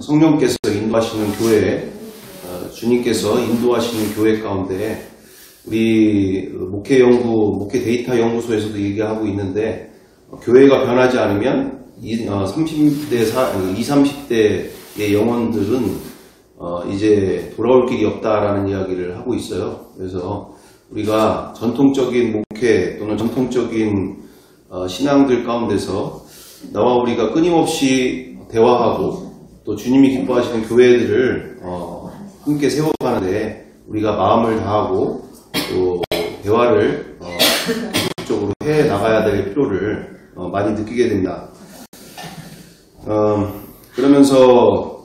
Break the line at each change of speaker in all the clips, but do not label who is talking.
성령께서 인도하시는 교회, 주님께서 인도하시는 교회 가운데 우리 목회 데이터 연구소에서도 얘기하고 있는데 교회가 변하지 않으면 30대, 30대의 영혼들은 이제 돌아올 길이 없다라는 이야기를 하고 있어요. 그래서 우리가 전통적인 목회 또는 전통적인 신앙들 가운데서 나와 우리가 끊임없이 대화하고 또 주님이 기뻐하시는 교회들을 함께 세워가는데 우리가 마음을 다하고 또 대화를 적극적으로 해 나가야 될 필요를 많이 느끼게 됩니다. 그러면서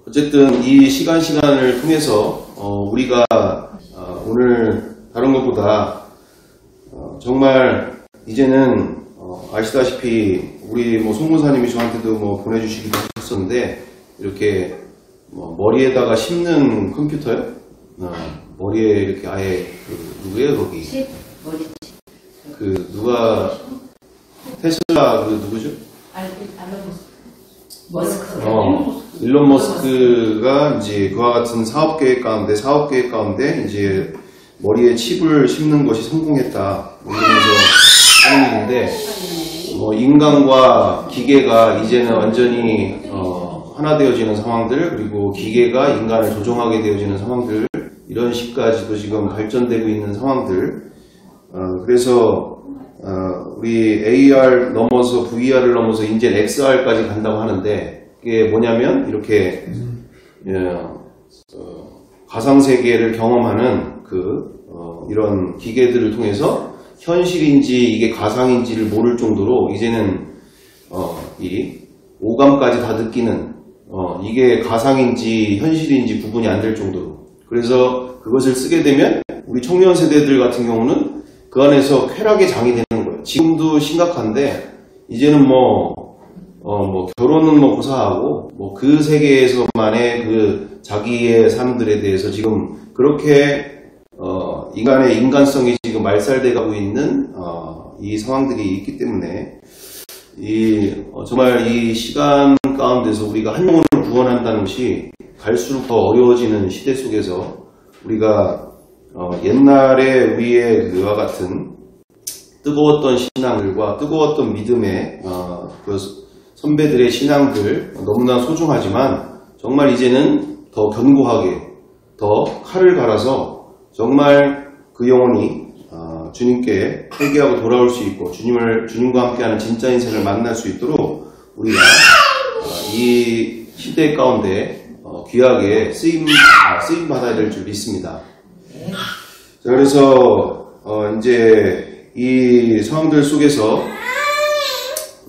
어쨌든 이 시간을 통해서 우리가 오늘 다른 것보다 정말 이제는 아시다시피 우리 송문사님이 저한테도 보내주시기도 하셨었는데 이렇게 머리에다가 심는 컴퓨터요? 머리에 이렇게 아예 누구예요 거기? 누가 테슬라 누구죠? 일론 머스크가 이제 그와 같은 사업 계획 가운데 이제 머리에 칩을 심는 것이 성공했다. 이러면서 하는 일인데, 인간과 기계가 이제는 완전히 하나 되어지는 상황들, 그리고 기계가 인간을 조종하게 되어지는 상황들, 이런 식까지도 지금 발전되고 있는 상황들. 그래서 우리 AR 넘어서 VR을 넘어서 이제 XR까지 간다고 하는데 그게 뭐냐면 이렇게 가상세계를 경험하는 이런 기계들을 통해서 현실인지 이게 가상인지를 모를 정도로 이제는 이 오감까지 다 느끼는 이게 가상인지 현실인지 구분이 안 될 정도로 그래서 그것을 쓰게 되면 우리 청년 세대들 같은 경우는 그 안에서 쾌락의 장이 되는 거예요. 지금도 심각한데 이제는 결혼은 고사하고 그 세계에서만의 그 자기의 삶들에 대해서 지금 그렇게 인간의 인간성이 지금 말살돼 가고 있는 이 상황들이 있기 때문에 정말 이 시간 가운데서 우리가 한 영혼을 구원한다는 것이 갈수록 더 어려워지는 시대 속에서 우리가 옛날에 우리의 그와 같은 뜨거웠던 신앙들과 뜨거웠던 믿음의 그 선배들의 신앙들 너무나 소중하지만 정말 이제는 더 견고하게 더 칼을 갈아서 정말 그 영혼이 주님께 회개하고 돌아올 수 있고 주님과 함께하는 진짜 인생을 만날 수 있도록 우리가 이 시대 가운데 귀하게 쓰임 받아야 될 줄 믿습니다. 자, 그래서 이제 이 상황들 속에서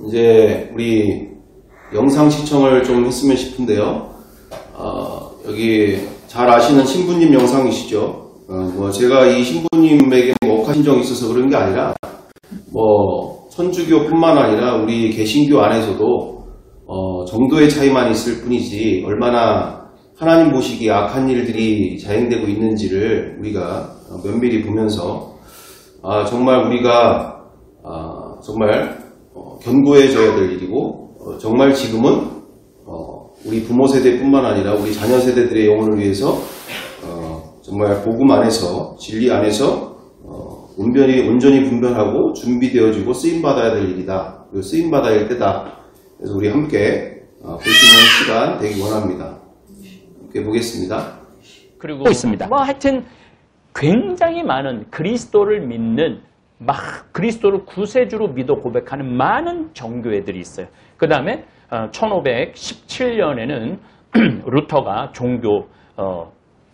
이제 우리 영상 시청을 좀 했으면 싶은데요. 여기 잘 아시는 신부님 영상이시죠? 제가 이 신부님에게 억하신 적이 있어서 그런 게 아니라 천주교뿐만 아니라 우리 개신교 안에서도 정도의 차이만 있을 뿐이지 얼마나 하나님 보시기에 악한 일들이 자행되고 있는지를 우리가 면밀히 보면서 정말 우리가 정말 견고해져야 될 일이고 정말 지금은 우리 부모 세대뿐만 아니라 우리 자녀 세대들의 영혼을 위해서 정말 복음 안에서 진리 안에서 온전히 분별하고 준비되어지고 쓰임받아야 될 일이다. 그리고 쓰임받아야 할 때다. 그래서 우리 함께 보시는 시간 되기 원합니다. 함께 보겠습니다.
그리고 있습니다. 하여튼 굉장히 많은 그리스도를 믿는 그리스도를 구세주로 믿어 고백하는 많은 정교회들이 있어요. 그 다음에 1517년에는 루터가 종교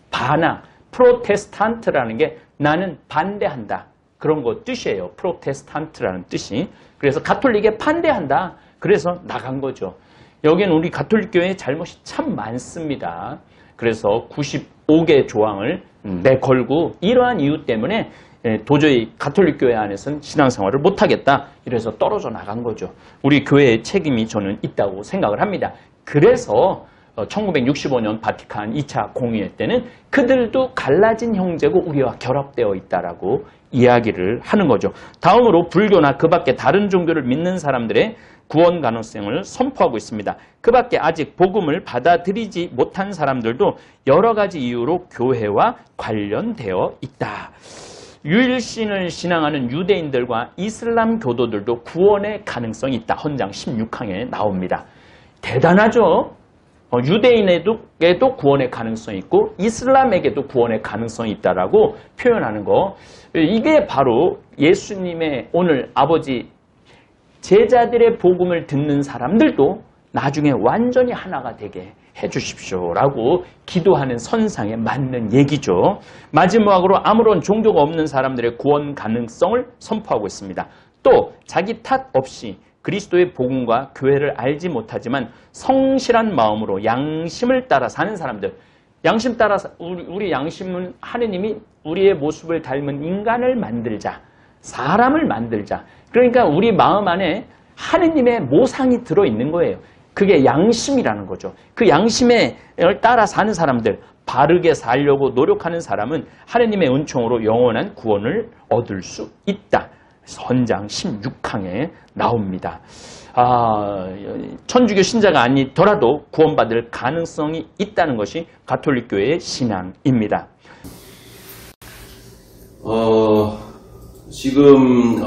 반항 프로테스탄트라는 게 나는 반대한다. 그런 거 뜻이에요. 프로테스탄트라는 뜻이. 그래서 가톨릭에 반대한다. 그래서 나간 거죠. 여기는 우리 가톨릭 교회의 잘못이 참 많습니다. 그래서 95개 조항을 내걸고 이러한 이유 때문에 도저히 가톨릭 교회 안에서는 신앙생활을 못하겠다. 이래서 떨어져 나간 거죠. 우리 교회의 책임이 저는 있다고 생각을 합니다. 그래서 1965년 바티칸 2차 공의회 때는 그들도 갈라진 형제고 우리와 결합되어 있다라고 이야기를 하는 거죠. 다음으로 불교나 그 밖에 다른 종교를 믿는 사람들의 구원 가능성을 선포하고 있습니다. 그 밖에 아직 복음을 받아들이지 못한 사람들도 여러 가지 이유로 교회와 관련되어 있다. 유일신을 신앙하는 유대인들과 이슬람 교도들도 구원의 가능성이 있다. 헌장 16항에 나옵니다. 대단하죠? 유대인에게도 구원의 가능성이 있고 이슬람에게도 구원의 가능성이 있다라고 표현하는 거. 이게 바로 예수님의 오늘 아버지 제자들의 복음을 듣는 사람들도 나중에 완전히 하나가 되게 해주십시오라고 기도하는 선상에 맞는 얘기죠. 마지막으로 아무런 종교가 없는 사람들의 구원 가능성을 선포하고 있습니다. 또 자기 탓 없이 그리스도의 복음과 교회를 알지 못하지만 성실한 마음으로 양심을 따라 사는 사람들. 양심 따라 우리 양심은 하느님이 우리의 모습을 닮은 인간을 만들자. 사람을 만들자. 그러니까 우리 마음 안에 하느님의 모상이 들어있는 거예요. 그게 양심이라는 거죠. 그 양심에 따라 사는 사람들, 바르게 살려고 노력하는 사람은 하느님의 은총으로 영원한 구원을 얻을 수 있다. 헌장 16항에 나옵니다. 천주교 신자가 아니더라도 구원받을 가능성이 있다는 것이 가톨릭교회의 신앙입니다.
지금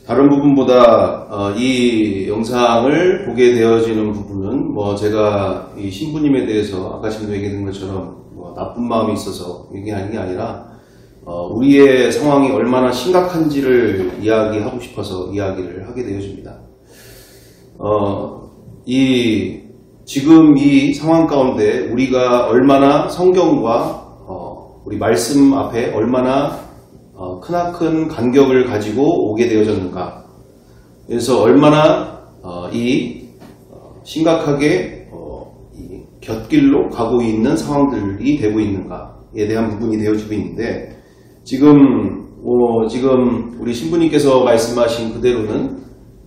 다른 부분보다 이 영상을 보게 되어지는 부분은 제가 이 신부님에 대해서 아까 지금도 얘기했던 것처럼 나쁜 마음이 있어서 얘기하는 게 아니라 우리의 상황이 얼마나 심각한지를 이야기하고 싶어서 이야기를 하게 되어집니다. 지금 이 상황 가운데 우리가 얼마나 성경과 우리 말씀 앞에 얼마나 크나큰 간격을 가지고 오게 되어졌는가. 그래서 얼마나 심각하게 곁길로 가고 있는 상황들이 되고 있는가에 대한 부분이 되어지고 있는데 지금 우리 신부님께서 말씀하신 그대로는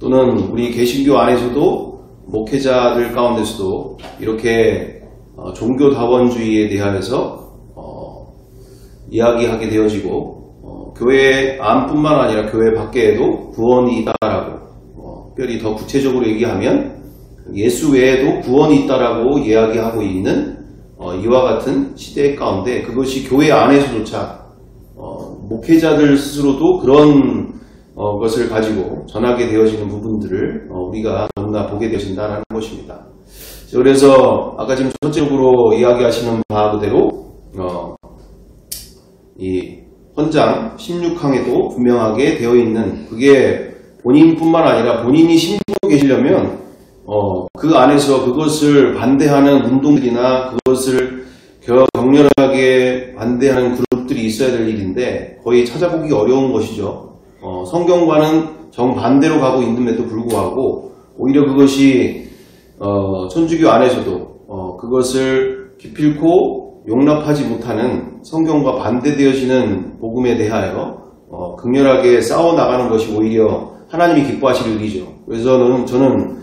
또는 우리 개신교 안에서도 목회자들 가운데서도 이렇게 종교다원주의에 대하여서 이야기하게 되어지고 교회 안뿐만 아니라 교회 밖에도 구원이 있다라고 특별히 더 구체적으로 얘기하면 예수 외에도 구원이 있다라고 이야기하고 있는 이와 같은 시대 가운데 그것이 교회 안에서조차 목회자들 스스로도 그런 것을 가지고 전하게 되어지는 부분들을 우리가 너무나 보게 되신다는 것입니다. 그래서 아까 지금 첫째적으로 이야기하시는 바 그대로 이 헌장 16항에도 분명하게 되어 있는 그게 본인뿐만 아니라 본인이 신부로 계시려면 그 안에서 그것을 반대하는 운동들이나 그것을 격렬하게 반대하는 그룹들이 있어야 될 일인데 거의 찾아보기 어려운 것이죠. 성경과는 정반대로 가고 있는데도 불구하고 오히려 그것이 천주교 안에서도 그것을 기필코 용납하지 못하는 성경과 반대되어지는 복음에 대하여 극렬하게 싸워나가는 것이 오히려 하나님이 기뻐하실 일이죠. 그래서 저는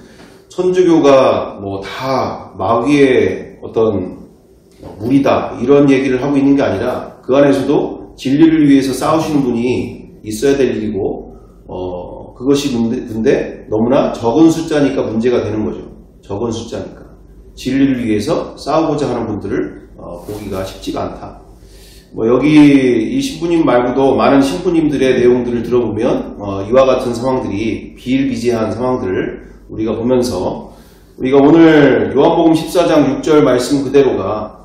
천주교가 다 마귀의 어떤 무리다 이런 얘기를 하고 있는 게 아니라 그 안에서도 진리를 위해서 싸우시는 분이 있어야 될 일이고 그것이 근데 너무나 적은 숫자니까 문제가 되는 거죠. 적은 숫자니까 진리를 위해서 싸우고자 하는 분들을 보기가 쉽지가 않다. 여기 이 신부님 말고도 많은 신부님들의 내용들을 들어보면 이와 같은 상황들이 비일비재한 상황들을 우리가 보면서 우리가 오늘 요한복음 14장 6절 말씀 그대로가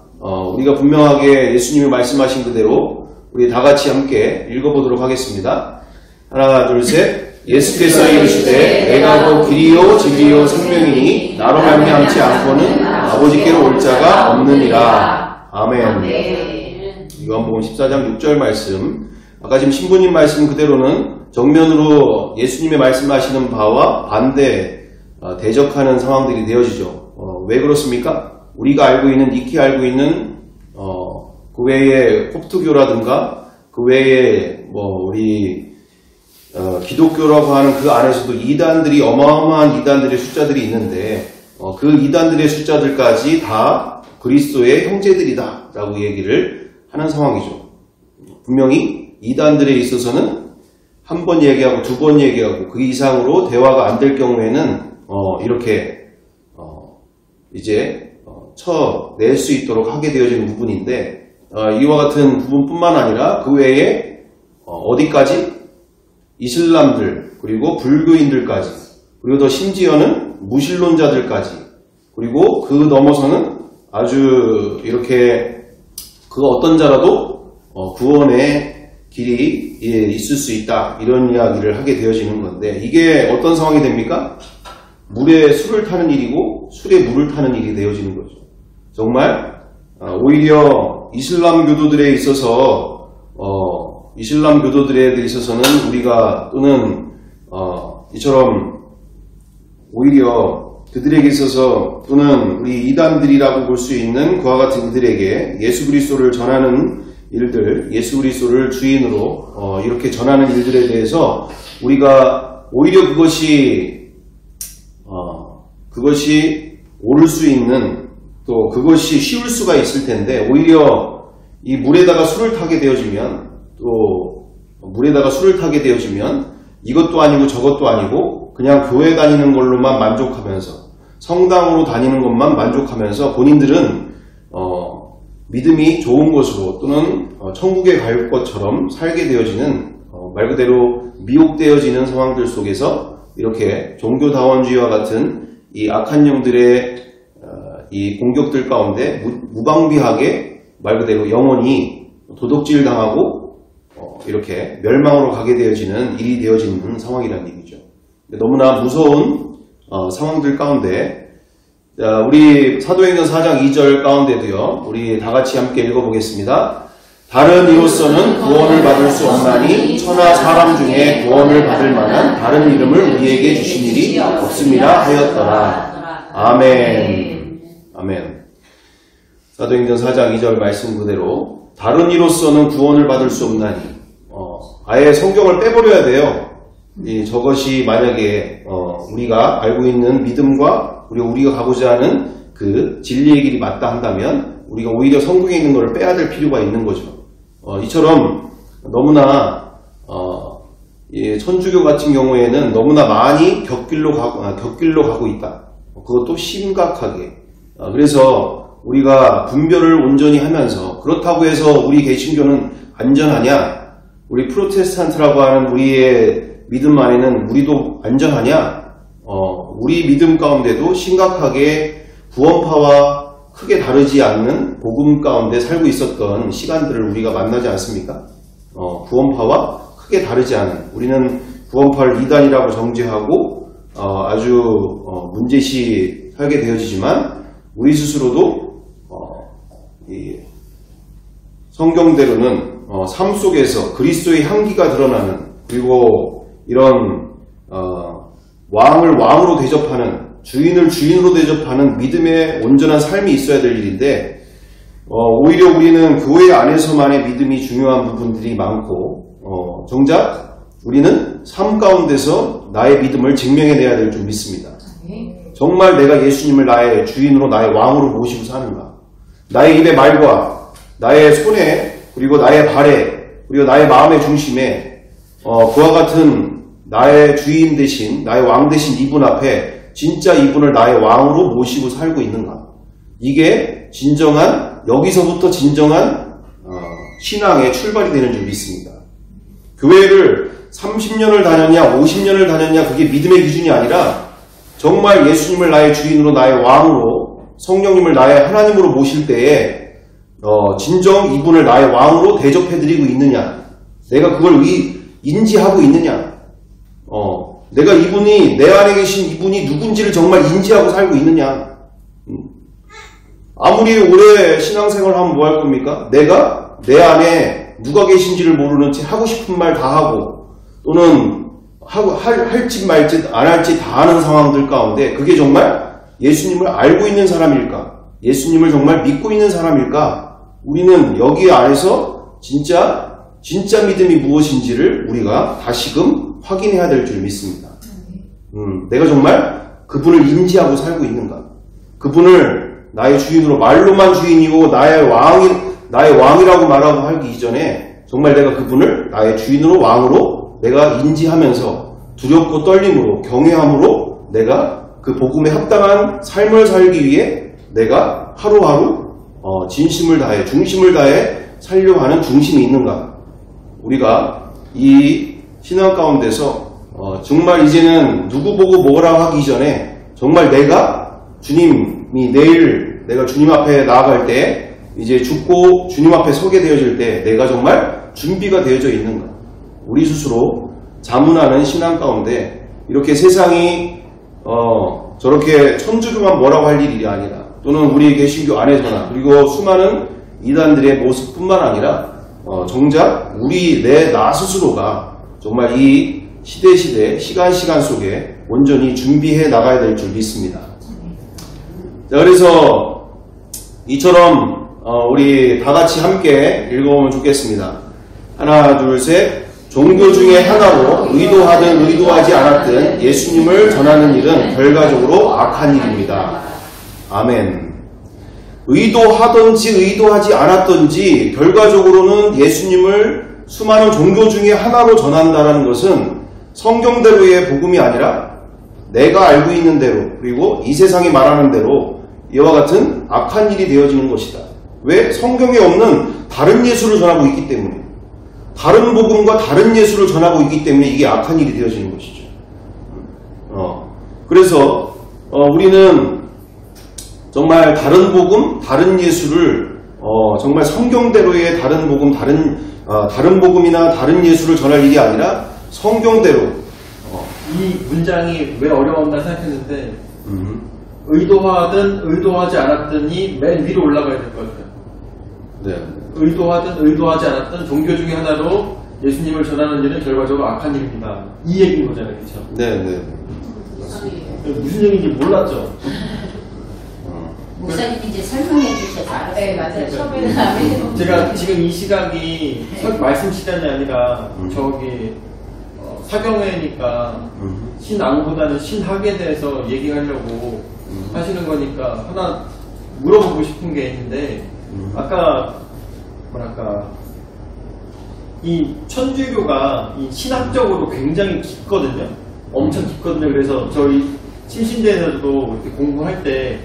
우리가 분명하게 예수님이 말씀하신 그대로 우리 다 같이 함께 읽어보도록 하겠습니다. 하나 둘 셋. 예수께서 이르시되 내가 곧 길이요 진리요 생명이니 나로 말미암지 않고는 아버지께로 올 자가 없느니라. 아멘. 요한복음 14장 6절 말씀. 아까 지금 신부님 말씀 그대로는 정면으로 예수님의 말씀하시는 바와 반대 대적하는 상황들이 되어지죠. 왜 그렇습니까? 우리가 알고 있는 익히 알고 있는 그 외에 콥트교라든가 그 외에 우리 기독교라고 하는 그 안에서도 이단들이 어마어마한 이단들의 숫자들이 있는데 그 이단들의 숫자들까지 다 그리스도의 형제들이다 라고 얘기를 하는 상황이죠. 분명히 이단들에 있어서는 한 번 얘기하고 두 번 얘기하고 그 이상으로 대화가 안 될 경우에는 이렇게 이제 쳐낼 수 있도록 하게 되어지는 부분인데 이와 같은 부분뿐만 아니라 그 외에 어디까지? 이슬람들 그리고 불교인들까지 그리고 더 심지어는 무신론자들까지 그리고 그 넘어서는 아주 이렇게 그 어떤 자라도 구원의 길이 있을 수 있다 이런 이야기를 하게 되어지는 건데 이게 어떤 상황이 됩니까? 물에 술을 타는 일이고 술에 물을 타는 일이 되어지는 거죠. 정말 오히려 이슬람 교도들에 있어서 있어서는 우리가 또는 이처럼 오히려 그들에게 있어서 또는 우리 이단들이라고 볼 수 있는 그와 같은 이들에게 예수 그리스도를 전하는 일들, 예수 그리스도를 주인으로 이렇게 전하는 일들에 대해서 우리가 오히려 그것이 옳을 수 있는 또 그것이 쉬울 수가 있을 텐데 오히려 이 물에다가 술을 타게 되어지면 이것도 아니고 저것도 아니고 그냥 교회 다니는 걸로만 만족하면서 성당으로 다니는 것만 만족하면서 본인들은 믿음이 좋은 것으로 또는 천국에 갈 것처럼 살게 되어지는 말 그대로 미혹되어지는 상황들 속에서 이렇게 종교다원주의와 같은 이 악한 영들의 이 공격들 가운데 무방비하게 말 그대로 영원히 도둑질 당하고 이렇게 멸망으로 가게 되어지는 일이 되어지는 상황이라는 얘기죠. 너무나 무서운 상황들 가운데 우리 사도행전 4장 2절 가운데도요. 우리 다 같이 함께 읽어보겠습니다. 다른 이로서는 구원을 받을 수 없나니 천하 사람 중에 구원을 받을 만한 다른 이름을 우리에게 주신 일이 없습니다 하였더라. 아멘. 아멘. 사도행전 4장 2절 말씀 그대로 다른 이로서는 구원을 받을 수 없나니 아예 성경을 빼버려야 돼요. 저것이 만약에 우리가 알고 있는 믿음과 우리가 가고자 하는 그 진리의 길이 맞다 한다면 우리가 오히려 성경에 있는 것을 빼야 될 필요가 있는 거죠. 이처럼 너무나 천주교 같은 경우에는 너무나 많이 격길로 가고 있다. 그것도 심각하게. 그래서 우리가 분별을 온전히 하면서 그렇다고 해서 우리 개신교는 안전하냐? 우리 프로테스탄트라고 하는 우리의 믿음 안에는 우리도 안전하냐? 우리 믿음 가운데도 심각하게 구원파와 크게 다르지 않는 복음 가운데 살고 있었던 시간들을 우리가 만나지 않습니까? 구원파와 크게 다르지 않은 우리는 구원파를 이단이라고 정죄하고 아주 문제시 살게 되어지지만 우리 스스로도 성경대로는 삶 속에서 그리스도의 향기가 드러나는 그리고 이런 왕을 왕으로 대접하는 주인을 주인으로 대접하는 믿음의 온전한 삶이 있어야 될 일인데 오히려 우리는 교회 안에서만의 믿음이 중요한 부분들이 많고 정작 우리는 삶 가운데서 나의 믿음을 증명해내야 될 줄 믿습니다. 정말 내가 예수님을 나의 주인으로 나의 왕으로 모시고 사는가? 나의 입의 말과 나의 손에 그리고 나의 발에 그리고 나의 마음의 중심에 그와 같은 나의 주인 대신 나의 왕 대신 이분 앞에 진짜 이분을 나의 왕으로 모시고 살고 있는가? 이게 진정한 여기서부터 진정한 신앙의 출발이 되는 줄 믿습니다. 교회를 30년을 다녔냐 50년을 다녔냐 그게 믿음의 기준이 아니라 정말 예수님을 나의 주인으로 나의 왕으로 성령님을 나의 하나님으로 모실 때에 진정 이분을 나의 왕으로 대접해드리고 있느냐 내가 그걸 인지하고 있느냐 내가 이분이 내 안에 계신 이분이 누군지를 정말 인지하고 살고 있느냐 아무리 오래 신앙생활을 하면 뭐 할 겁니까? 내가 내 안에 누가 계신지를 모르는 채 하고 싶은 말 다 하고 또는 할지 말지 안 할지 다 하는 상황들 가운데 그게 정말 예수님을 알고 있는 사람일까? 예수님을 정말 믿고 있는 사람일까? 우리는 여기 안에서 진짜 믿음이 무엇인지를 우리가 다시금 확인해야 될 줄 믿습니다. 내가 정말 그분을 인지하고 살고 있는가? 그분을 나의 주인으로 말로만 주인이고 나의 왕이라고 말하고 하기 이전에 정말 내가 그분을 나의 주인으로 왕으로 내가 인지하면서 두렵고 떨림으로 경외함으로 내가 그 복음에 합당한 삶을 살기 위해 내가 하루하루 진심을 다해 중심을 다해 살려고 하는 중심이 있는가? 우리가 이 신앙 가운데서 정말 이제는 누구 보고 뭐라고 하기 전에 정말 내가 주님이 내일 내가 주님 앞에 나아갈 때 이제 죽고 주님 앞에 서게 되어질 때 내가 정말 준비가 되어져 있는가? 우리 스스로 자문하는 신앙 가운데 이렇게 세상이 저렇게 천주교만 뭐라고 할 일이 아니라 또는 우리 개신교 안에서나 그리고 수많은 이단들의 모습뿐만 아니라 정작 나 스스로가 정말 이 시대 시간 속에 온전히 준비해 나가야 될 줄 믿습니다. 자, 그래서 이처럼 우리 다 같이 함께 읽어보면 좋겠습니다. 하나, 둘, 셋. 종교 중에 하나로 의도하든 의도하지 않았든 예수님을 전하는 일은 결과적으로 악한 일입니다. 아멘. 의도하든지 의도하지 않았든지 결과적으로는 예수님을 수많은 종교 중에 하나로 전한다는 것은 성경대로의 복음이 아니라 내가 알고 있는 대로 그리고 이 세상이 말하는 대로 이와 같은 악한 일이 되어지는 것이다. 왜? 성경에 없는 다른 예수를 전하고 있기 때문에 다른 복음과 다른 예수를 전하고 있기 때문에 이게 악한 일이 되어지는 것이죠. 그래서 우리는 정말 다른 복음, 다른 예수를 정말 성경대로의 다른 복음, 다른 복음이나 다른 예수를 전할 일이 아니라 성경대로.
이 문장이 왜 어려웠나 생각했는데 의도하든 의도하지 않았든이 맨 위로 올라가야 될 것 같아요.
네.
의도하든 의도하지 않았든 종교 중에 하나로 예수님을 전하는 일은 결과적으로 악한 일입니다. 이 얘기인 거잖아요, 그렇죠?
네.
무슨 얘기인지 몰랐죠.
목사님 이제 설명해 주셔서 알았어요.
네, 맞아요. 처음에는
제가 지금 이 시각이 말씀 시간이 아니라 저기 사경회니까 신앙보다는 신학에 대해서 얘기하려고 하시는 거니까 하나 물어보고 싶은 게 있는데 아까 뭐랄까 이 천주교가 이 신학적으로 굉장히 깊거든요. 엄청 깊거든요. 그래서 저희 침신대에서도 이렇게 공부할 때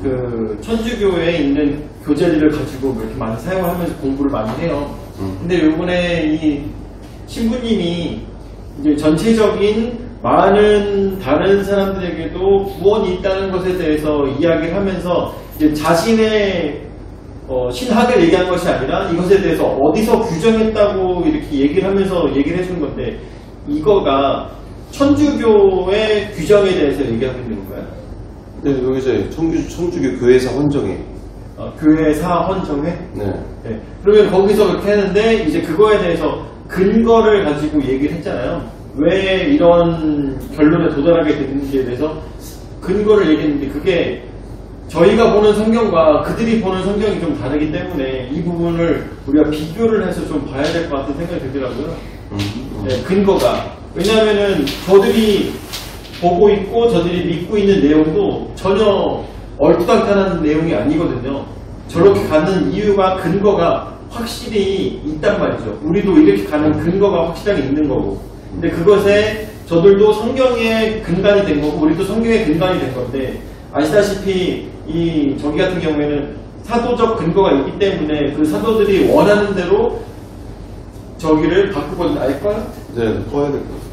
그 천주교에 있는 교재들을 가지고 이렇게 많이 사용하면서 공부를 많이 해요. 근데 요번에 이 신부님이 이제 전체적인 많은 다른 사람들에게도 구원이 있다는 것에 대해서 이야기를 하면서 이제 자신의 신학을 얘기한 것이 아니라 이것에 대해서 어디서 규정했다고 이렇게 얘기를 하면서 얘기를 해주는 건데 이거가 천주교의 규정에 대해서 얘기하고 있는 건가요?
네, 여기서 천주교 교회사 헌정회.
교회사 헌정회?
네.
그러면 거기서 그렇게 하는데 이제 그거에 대해서 근거를 가지고 얘기를 했잖아요. 왜 이런 결론에 도달하게 됐는지에 대해서 근거를 얘기했는데 그게 저희가 보는 성경과 그들이 보는 성경이 좀 다르기 때문에 이 부분을 우리가 비교를 해서 좀 봐야 될 것 같은 생각이 들더라고요. 네, 근거가. 왜냐하면은 저들이 보고 있고 저들이 믿고 있는 내용도 전혀 얼토당탄한 내용이 아니거든요. 저렇게 가는 이유가 근거가 확실히 있단 말이죠. 우리도 이렇게 가는 근거가 확실하게 있는 거고. 근데 그것에 저들도 성경의 근간이 된 거고 우리도 성경의 근간이 된 건데 아시다시피 저기 같은 경우에는 사도적 근거가 있기 때문에 그 사도들이 원하는 대로 저기를 바꾸거든요. 알까요?
네, 꺼야 될 것 같아요.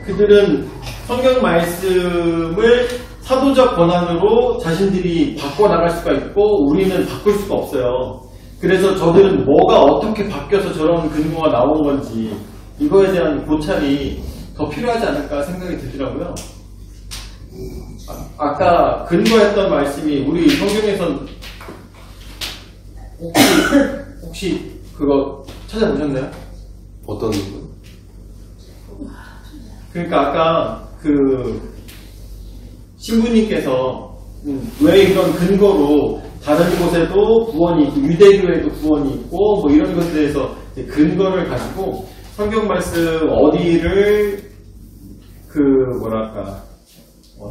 그들은 성경 말씀을 사도적 권한으로 자신들이 바꿔나갈 수가 있고 우리는 바꿀 수가 없어요. 그래서 저들은 뭐가 어떻게 바뀌어서 저런 근거가 나온 건지 이거에 대한 고찰이 더 필요하지 않을까 생각이 들더라고요. 아까 근거했던 말씀이 우리 성경에선 혹시 그거 찾아보셨나요?
어떤 거?
그러니까 아까 그 신부님께서 왜 이런 근거로 다른 곳에도 구원이 있고 유대교에도 구원이 있고 뭐 이런 것에 대해서 이제 근거를 가지고 성경 말씀 어디를 그 뭐랄까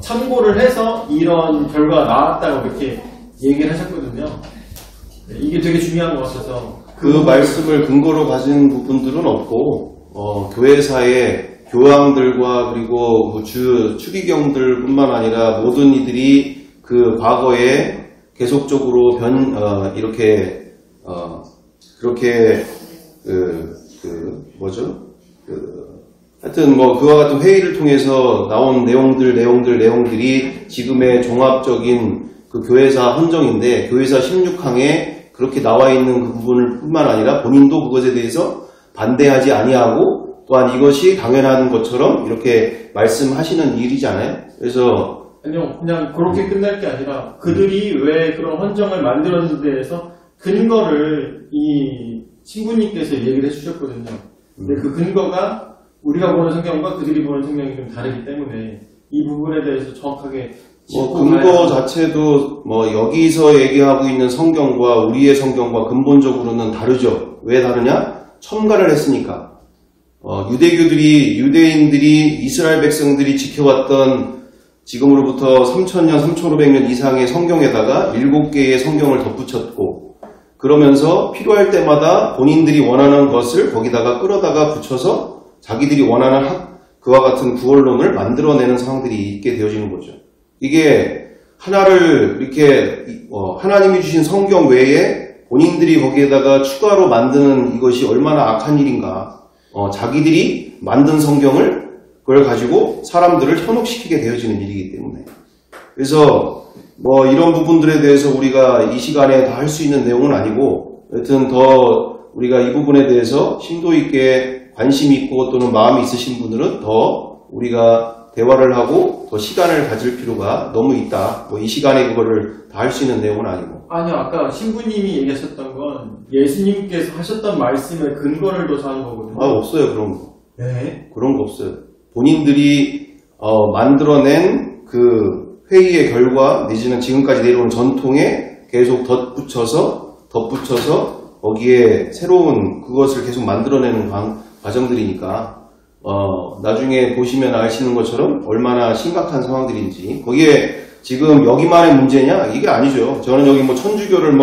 참고를 해서 이런 결과가 나왔다고 이렇게 얘기를 하셨거든요. 이게 되게 중요한 것 같아서
그 말씀을 근거로 가진 부분들은 없고, 교회사의 교황들과 그리고 그 추기경들 뿐만 아니라 모든 이들이 그 과거에 계속적으로 그렇게, 하여튼 뭐 그와 같은 회의를 통해서 나온 내용들이 지금의 종합적인 그 교회사 헌정인데, 교회사 16항에 그렇게 나와 있는 그 부분을 뿐만 아니라 본인도 그것에 대해서 반대하지 아니하고 또한 이것이 당연한 것처럼 이렇게 말씀하시는 일이잖아요. 그래서
아니요, 그냥 그렇게 끝날 게 아니라 그들이 왜 그런 헌정을 만들었는데 대해서 근거를 이 신부님께서 얘기를 해주셨거든요. 근데 그 근거가 우리가 보는 성경과 그들이 보는 성경이 좀 다르기 때문에 이 부분에 대해서 정확하게
근거 자체도 여기서 얘기하고 있는 성경과 우리의 성경과 근본적으로는 다르죠. 왜 다르냐? 첨가를 했으니까. 유대인들이 이스라엘 백성들이 지켜왔던 지금으로부터 3000년, 3500년 이상의 성경에다가 7개의 성경을 덧붙였고, 그러면서 필요할 때마다 본인들이 원하는 것을 거기다가 끌어다가 붙여서 자기들이 원하는 그와 같은 구원론을 만들어내는 상황들이 있게 되어지는 거죠. 이게 하나를 이렇게 하나님이 주신 성경 외에 본인들이 거기에다가 추가로 만드는 이것이 얼마나 악한 일인가. 자기들이 만든 성경을 그걸 가지고 사람들을 현혹시키게 되어지는 일이기 때문에. 그래서 이런 부분들에 대해서 우리가 이 시간에 다 할 수 있는 내용은 아니고, 여튼 더 우리가 이 부분에 대해서 심도 있게 관심 있고 또는 마음이 있으신 분들은 더 우리가 대화를 하고 더 시간을 가질 필요가 너무 있다. 이 시간에 그거를 다 할 수 있는 내용은 아니고.
아니요, 아까 신부님이 얘기하셨던 건 예수님께서 하셨던 말씀의 근거를 둬서 거거든요.
없어요, 그런 거.
네.
그런 거 없어요. 본인들이 만들어낸 그 회의의 결과 내지는 지금까지 내려온 전통에 계속 덧붙여서 거기에 새로운 그것을 계속 만들어내는 과정들이니까 나중에 보시면 아시는 것처럼 얼마나 심각한 상황들인지. 거기에 지금 여기만의 문제냐? 이게 아니죠. 저는 여기 천주교를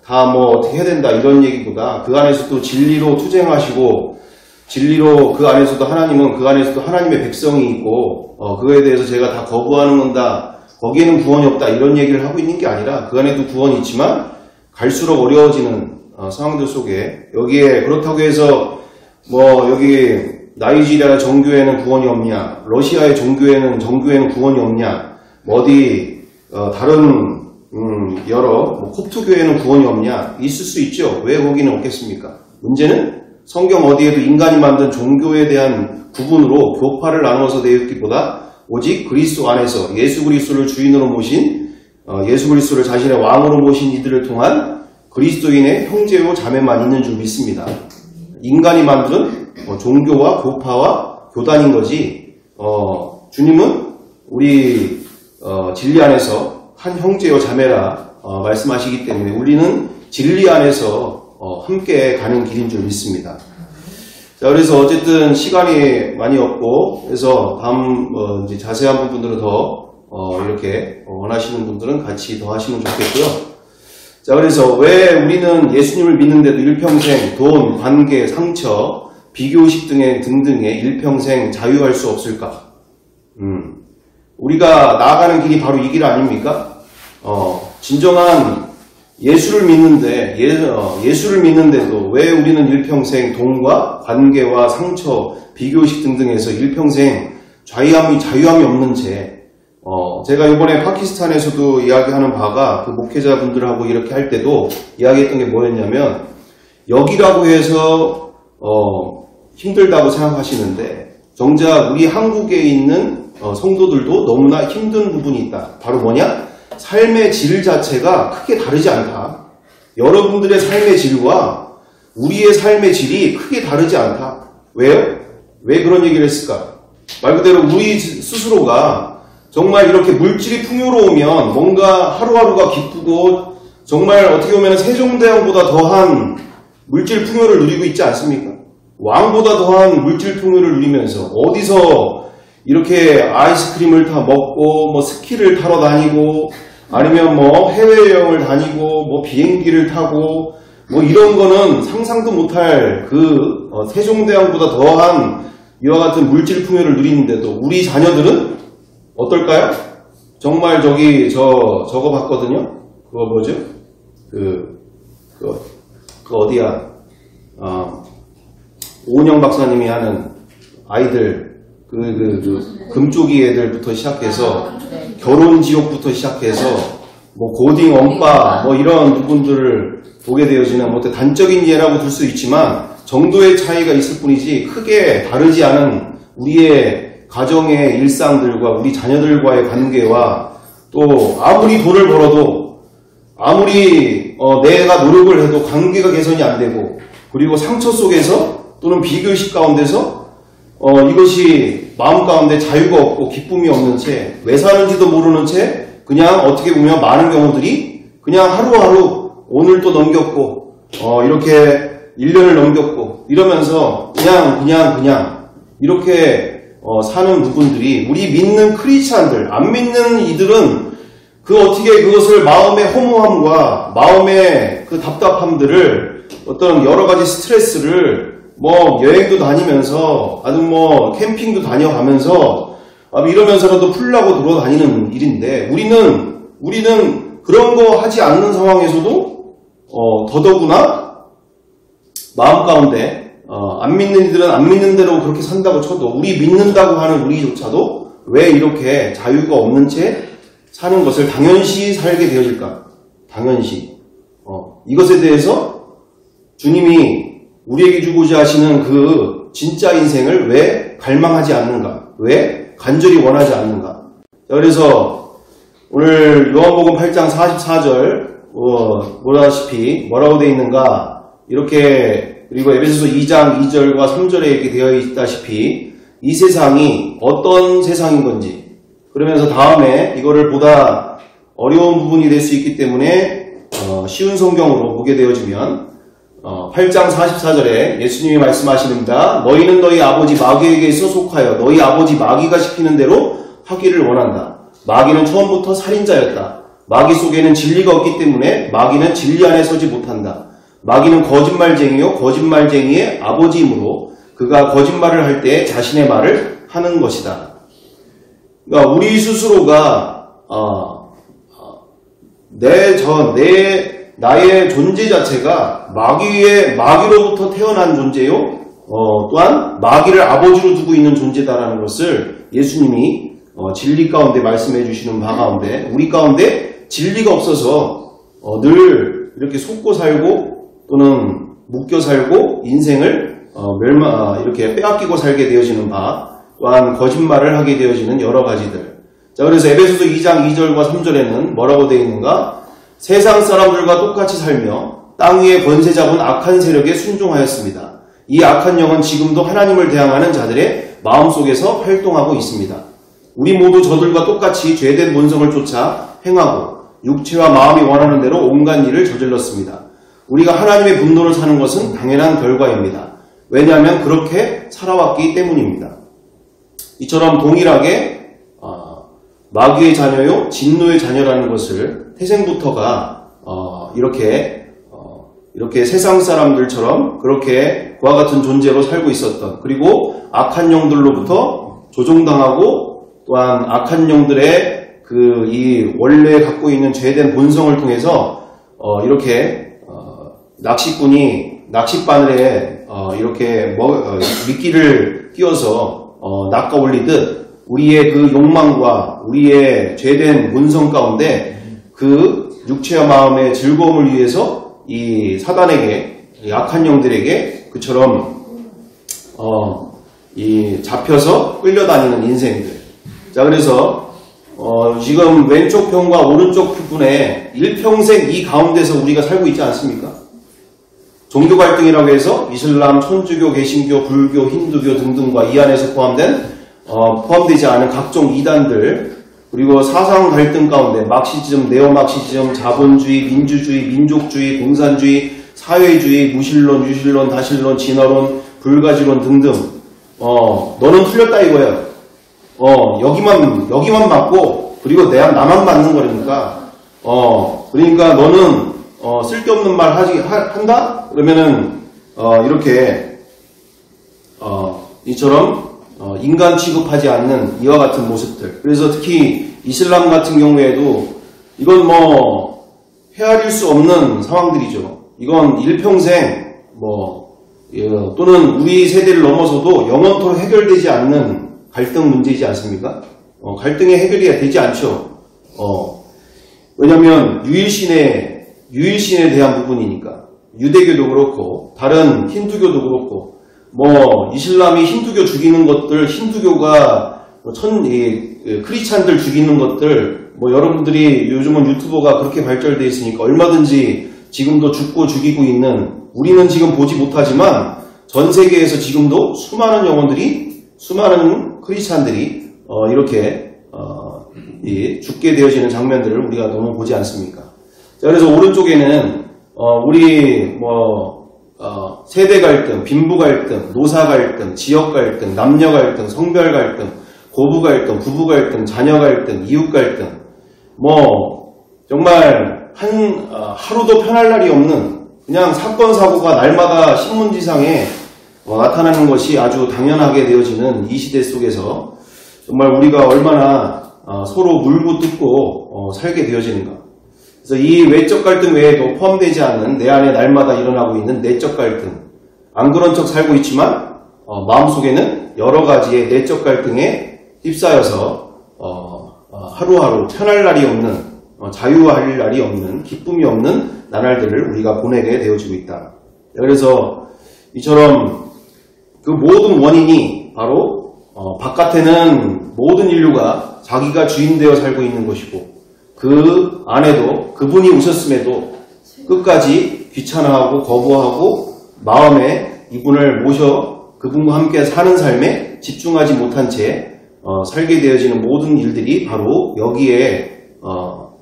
다 어떻게 해야 된다 이런 얘기보다 그 안에서도 진리로 투쟁하시고 진리로 그 안에서도 하나님의 백성이 있고 그거에 대해서 제가 다 거부하는 건다. 거기에는 구원이 없다 이런 얘기를 하고 있는 게 아니라 그 안에도 구원이 있지만 갈수록 어려워지는 상황들 속에 여기에 그렇다고 해서 여기 나이지리아 정교회는 구원이 없냐, 러시아의 정교회는 구원이 없냐, 다른 여러 콥트교회는 구원이 없냐, 있을 수 있죠. 왜 거기는 없겠습니까? 문제는 성경 어디에도 인간이 만든 종교에 대한 구분으로 교파를 나누어서 되었기보다 오직 그리스도 안에서 예수 그리스도를 주인으로 모신 예수 그리스도를 자신의 왕으로 모신 이들을 통한 그리스도인의 형제요 자매만 있는 줄 믿습니다. 인간이 만든 종교와 교파와 교단인 거지 주님은 우리 진리 안에서 한 형제요 자매라 말씀하시기 때문에 우리는 진리 안에서 함께 가는 길인 줄 믿습니다. 자, 그래서 어쨌든 시간이 많이 없고 그래서 다음 이제 자세한 부분들은 더 이렇게 원하시는 분들은 같이 더 하시면 좋겠고요. 자, 그래서 왜 우리는 예수님을 믿는데도 일평생 돈, 관계, 상처, 비교의식 등등의 일평생 자유할 수 없을까? 우리가 나아가는 길이 바로 이 길 아닙니까? 진정한 예수를 믿는데, 예수를 믿는데도 왜 우리는 일평생 돈과 관계와 상처, 비교의식 등등에서 일평생 자유함이 없는 채, 제가 이번에 파키스탄에서도 이야기하는 바가 그 목회자분들하고 이렇게 할 때도 이야기했던 게 뭐였냐면, 여기라고 해서, 힘들다고 생각하시는데, 정작 우리 한국에 있는 성도들도 너무나 힘든 부분이 있다. 바로 뭐냐? 삶의 질 자체가 크게 다르지 않다. 여러분들의 삶의 질과 우리의 삶의 질이 크게 다르지 않다. 왜요? 왜 그런 얘기를 했을까? 말 그대로 우리 스스로가 정말 이렇게 물질이 풍요로우면 뭔가 하루하루가 기쁘고 정말 어떻게 보면 세종대왕보다 더한 물질 풍요를 누리고 있지 않습니까? 왕보다 더한 물질 풍요를 누리면서 어디서 이렇게 아이스크림을 다 먹고 스키를 타러 다니고 아니면 뭐 해외여행을 다니고 뭐 비행기를 타고 뭐 이런 거는 상상도 못할 그 세종대왕보다 더한 이와 같은 물질 풍요를 누리는데도 우리 자녀들은 어떨까요? 정말 저거 봤거든요. 그거 뭐죠? 그 어디야? 오은영 박사님이 하는 아이들 금쪽이 애들부터 시작해서 결혼 지옥부터 시작해서 뭐 고딩 엄빠 뭐 이런 부분들을 보게 되어지는 뭐 단적인 예라고 둘 수 있지만 정도의 차이가 있을 뿐이지 크게 다르지 않은 우리의 가정의 일상들과 우리 자녀들과의 관계와 또 아무리 돈을 벌어도 아무리 내가 노력을 해도 관계가 개선이 안 되고 그리고 상처 속에서 또는 비교의식 가운데서 이것이 마음 가운데 자유가 없고 기쁨이 없는 채 왜 사는지도 모르는 채 그냥 어떻게 보면 많은 경우들이 그냥 하루하루 오늘도 넘겼고 이렇게 1년을 넘겼고 이러면서 그냥 이렇게 사는 부분들이 우리 믿는 크리스찬들 안 믿는 이들은 그 어떻게 그것을 마음의 허무함과 마음의 그 답답함들을 어떤 여러 가지 스트레스를 뭐 여행도 다니면서 아니면 뭐 캠핑도 다녀가면서 이러면서라도 풀라고 돌아다니는 일인데 우리는 그런 거 하지 않는 상황에서도 더더구나 마음 가운데 안 믿는 이들은 안 믿는 대로 그렇게 산다고 쳐도 우리 믿는다고 하는 우리조차도 왜 이렇게 자유가 없는 채 사는 것을 당연시 살게 되어질까? 당연시. 이것에 대해서 주님이 우리에게 주고자 하시는 그 진짜 인생을 왜 갈망하지 않는가? 왜 간절히 원하지 않는가? 그래서 오늘 요한복음 8장 44절 보다시피 뭐라고 되어 있는가? 이렇게 그리고 에베소서 2장 2절과 3절에 이렇게 되어 있다시피 이 세상이 어떤 세상인 건지 그러면서 다음에 이거를 보다 어려운 부분이 될 수 있기 때문에 쉬운 성경으로 보게 되어지면 8장 44절에 예수님이 말씀하시는다. 너희는 너희 아버지 마귀에게서 속하여 너희 아버지 마귀가 시키는 대로 하기를 원한다. 마귀는 처음부터 살인자였다. 마귀 속에는 진리가 없기 때문에 마귀는 진리 안에 서지 못한다. 마귀는 거짓말쟁이요 거짓말쟁이의 아버지이므로 그가 거짓말을 할 때 자신의 말을 하는 것이다. 그러니까 우리 스스로가 나의 존재 자체가 마귀로부터 태어난 존재요. 또한 마귀를 아버지로 두고 있는 존재다라는 것을 예수님이 진리 가운데 말씀해 주시는 바 가운데 우리 가운데 진리가 없어서 늘 이렇게 속고 살고 또는 묶여 살고 인생을 이렇게 빼앗기고 살게 되어지는 바 또한 거짓말을 하게 되어지는 여러 가지들. 자, 그래서 에베소서 2장 2절과 3절에는 뭐라고 되어 있는가? 세상 사람들과 똑같이 살며 땅 위에 권세 잡은 악한 세력에 순종하였습니다. 이 악한 영은 지금도 하나님을 대항하는 자들의 마음속에서 활동하고 있습니다. 우리 모두 저들과 똑같이 죄된 본성을 쫓아 행하고 육체와 마음이 원하는 대로 온갖 일을 저질렀습니다. 우리가 하나님의 분노를 사는 것은 당연한 결과입니다. 왜냐하면 그렇게 살아왔기 때문입니다. 이처럼 동일하게 마귀의 자녀요 진노의 자녀라는 것을 태생부터가 이렇게 세상 사람들처럼 그렇게 그와 같은 존재로 살고 있었던 그리고 악한 영들로부터 조종당하고 또한 악한 영들의 이 원래 갖고 있는 죄된 본성을 통해서 이렇게 낚시꾼이 낚싯바늘에 이렇게 미끼를 끼워서 낚아 올리듯 우리의 그 욕망과 우리의 죄된 본성 가운데 그 육체와 마음의 즐거움을 위해서 이 사단에게 이 악한 영들에게 그처럼 이 잡혀서 끌려다니는 인생들. 자, 그래서 지금 왼쪽 편과 오른쪽 부분에 일평생 이 가운데서 우리가 살고 있지 않습니까? 종교 갈등이라고 해서 이슬람, 천주교, 개신교, 불교, 힌두교 등등과 이 안에서 포함되지 않은 각종 이단들 그리고 사상 갈등 가운데 막시즘, 네오막시즘, 자본주의, 민주주의, 민족주의, 공산주의, 사회주의, 무신론, 유신론, 다신론, 진화론, 불가지론 등등 너는 틀렸다 이거예요. 여기만 맞고 그리고 나만 맞는 거니까 그러니까 너는 쓸데없는 말 한다? 그러면은 이렇게 이처럼 인간 취급하지 않는 이와 같은 모습들. 그래서 특히 이슬람 같은 경우에도 이건 뭐 헤아릴 수 없는 상황들이죠. 이건 일평생 또는 우리 세대를 넘어서도 영원토록 해결되지 않는 갈등 문제이지 않습니까? 갈등의 해결이 되지 않죠. 왜냐하면 유일신에 대한 부분이니까. 유대교도 그렇고 다른 힌두교도 그렇고 이슬람이 힌두교 죽이는 것들, 힌두교가 크리스찬들 죽이는 것들, 여러분들이 요즘은 유튜버가 그렇게 발달되어 있으니까 얼마든지 지금도 죽고 죽이고 있는, 우리는 지금 보지 못하지만 전 세계에서 지금도 수많은 영혼들이, 수많은 크리스찬들이 이렇게 죽게 되어지는 장면들을 우리가 너무 보지 않습니까? 자, 그래서 오른쪽에는 우리 세대 갈등, 빈부 갈등, 노사 갈등, 지역 갈등, 남녀 갈등, 성별 갈등, 고부 갈등, 부부 갈등, 자녀 갈등, 이웃 갈등, 정말 하루도 편할 날이 없는 그냥 사건 사고가 날마다 신문지상에 나타나는 것이 아주 당연하게 되어지는 이 시대 속에서 정말 우리가 얼마나 서로 물고 뜯고 살게 되어지는가. 그래서 이 외적 갈등 외에도 포함되지 않는 내 안에 날마다 일어나고 있는 내적 갈등. 안 그런 척 살고 있지만 마음속에는 여러 가지의 내적 갈등에 휩싸여서 하루하루 편할 날이 없는, 자유할 날이 없는, 기쁨이 없는 나날들을 우리가 보내게 되어지고 있다. 그래서 이처럼 그 모든 원인이 바로 바깥에는 모든 인류가 자기가 주인되어 살고 있는 것이고, 그 안에도 그분이 오셨음에도 끝까지 귀찮아하고 거부하고 마음에 이분을 모셔 그분과 함께 사는 삶에 집중하지 못한 채 살게 되어지는 모든 일들이 바로 여기에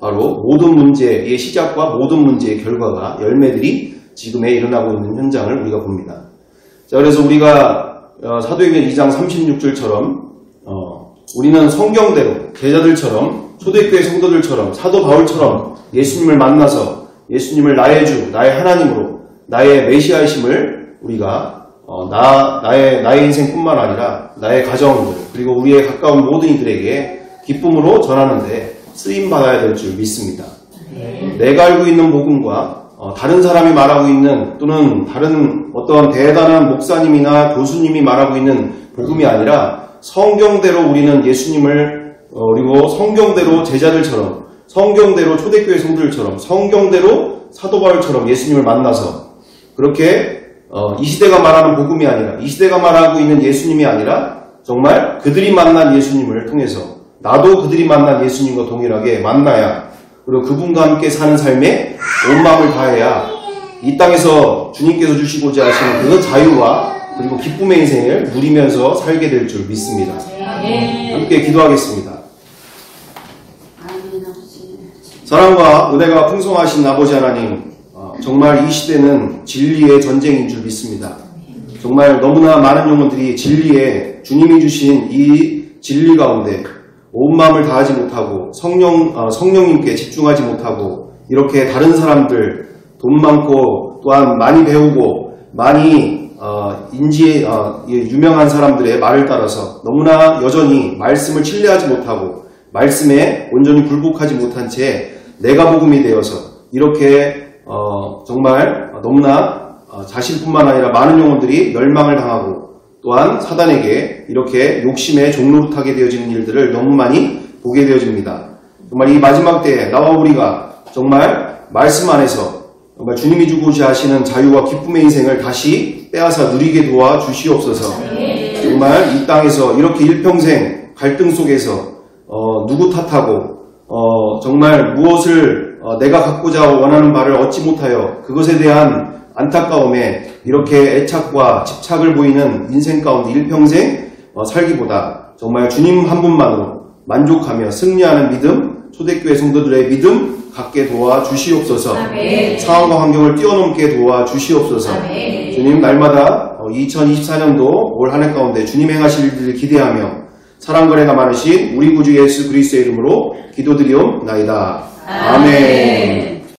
바로 모든 문제의 시작과 모든 문제의 결과가, 열매들이 지금에 일어나고 있는 현장을 우리가 봅니다. 자, 그래서 우리가 사도행전 2장 36절처럼 우리는 성경대로 제자들처럼, 초대교회 성도들처럼, 사도 바울처럼 예수님을 만나서 예수님을 나의 주, 나의 하나님으로, 나의 메시아이심을 우리가 나의 인생뿐만 아니라 나의 가정들, 그리고 우리의 가까운 모든 이들에게 기쁨으로 전하는데 쓰임받아야 될 줄 믿습니다. 내가 알고 있는 복음과 다른 사람이 말하고 있는, 또는 다른 어떤 대단한 목사님이나 교수님이 말하고 있는 복음이 아니라 성경대로 우리는 예수님을, 그리고 성경대로 제자들처럼, 성경대로 초대교회 성도들처럼, 성경대로 사도 바울처럼 예수님을 만나서 그렇게 이 시대가 말하는 복음이 아니라, 이 시대가 말하고 있는 예수님이 아니라 정말 그들이 만난 예수님을 통해서 나도 그들이 만난 예수님과 동일하게 만나야, 그리고 그분과 함께 사는 삶에 온 마음을 다해야 이 땅에서 주님께서 주시고자 하시는 그 자유와 그리고 기쁨의 인생을 누리면서 살게 될 줄 믿습니다. 함께 기도하겠습니다. 사랑과 은혜가 풍성하신 아버지 하나님, 정말 이 시대는 진리의 전쟁인 줄 믿습니다. 정말 너무나 많은 영혼들이 진리에, 주님이 주신 이 진리 가운데 온 마음을 다하지 못하고 성령님께 집중하지 못하고 이렇게 다른 사람들, 돈 많고 또한 많이 배우고 많이 유명한 사람들의 말을 따라서 너무나 여전히 말씀을 신뢰하지 못하고 말씀에 온전히 굴복하지 못한 채 내가 복음이 되어서 이렇게 정말 너무나 자신뿐만 아니라 많은 영혼들이 멸망을 당하고 또한 사단에게 이렇게 욕심의 종노릇하게 되어지는 일들을 너무 많이 보게 되어집니다. 정말 이 마지막 때에 나와 우리가 정말 말씀 안에서 정말 주님이 주고자 하시는 자유와 기쁨의 인생을 다시 빼앗아 누리게 도와 주시옵소서. 정말 이 땅에서 이렇게 일평생 갈등 속에서 누구 탓하고 정말 무엇을 내가 갖고자 원하는 바를 얻지 못하여 그것에 대한 안타까움에 이렇게 애착과 집착을 보이는 인생 가운데 일평생 살기보다 정말 주님 한 분만으로 만족하며 승리하는 믿음, 초대교회 성도들의 믿음 갖게 도와 주시옵소서. 상황과 환경을 뛰어넘게 도와 주시옵소서. 주님, 날마다 2024년도 올 한 해 가운데 주님 행하실 일들을 기대하며 사랑거래가 많으신 우리 구주 예수 그리스도의 이름으로 기도드리옵나이다. 아멘.